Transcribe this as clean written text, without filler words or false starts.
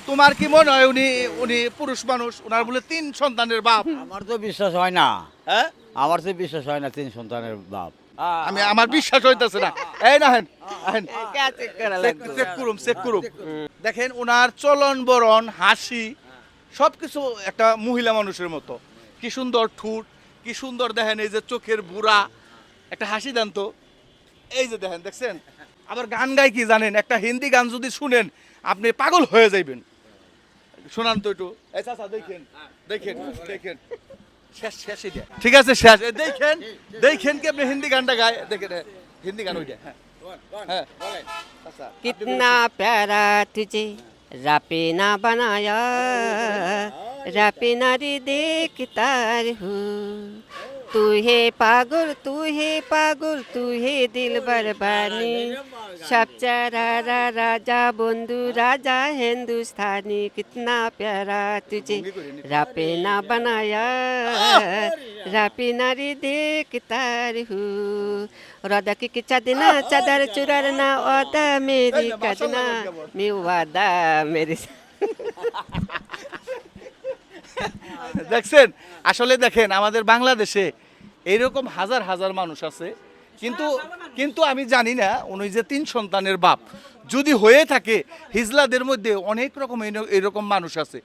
তোমার কি মনে হয় উনি উনি পুরুষ মানুষ, ওনার বলে 3 সন্তানের বাপ? আমার তো বিশ্বাস হয় না, হ্যাঁ, আমার তো বিশ্বাস হয় না 3 সন্তানের বাপ। আমার বিশ্বাস হইতেছে না। এই না হেন চেক করুম। দেখেন ওনার চলন বরণ, হাসি সবকিছু একটা মহিলা মানুষের মতো। কি সুন্দর ঠোঁট, কি সুন্দর দেখেন এই যে চোখের বুড়া, একটা হাসি দেন তো। এই যে দেখেন, দেখছেন? আবার গান গায় কি জানেন? একটা হিন্দি গান যদি শুনেন আপনি পাগল হয়ে যাইবেন। শোনান তো একটু। এই চাচা দেখেন, দেখেন, দেখেন। শেষ শেষ এটা। ঠিক আছে শেষ। এই দেখেন, দেখেন কি আপনি হিন্দি গানটা গায়, দেখেন হিন্দি গান ওইটা। হ্যাঁ, হ্যাঁ। আচ্ছা, আপনি कितना प्यारा तुझे रबे ना बनाया रबे नारी देखता हूँ तू है पागल तू है दिल बरबानी सब चारा राजा बंधु राजा हिंदुस्तानी कितना प्यारा तुझे रबे ना बनाया रबे नारी देखता हूँ राधा की चादना चादर चुरार ना वादा मेरी कदना मैं वादा मेरी দেখছেন? আসলে দেখেন আমাদের বাংলাদেশে এইরকম হাজার হাজার মানুষ আছে, কিন্তু কিন্তু আমি জানি না উনি যে 3 সন্তানের বাপ। যদি হয়ে থাকে হিজলাদের মধ্যে অনেক রকম এরকম মানুষ আছে।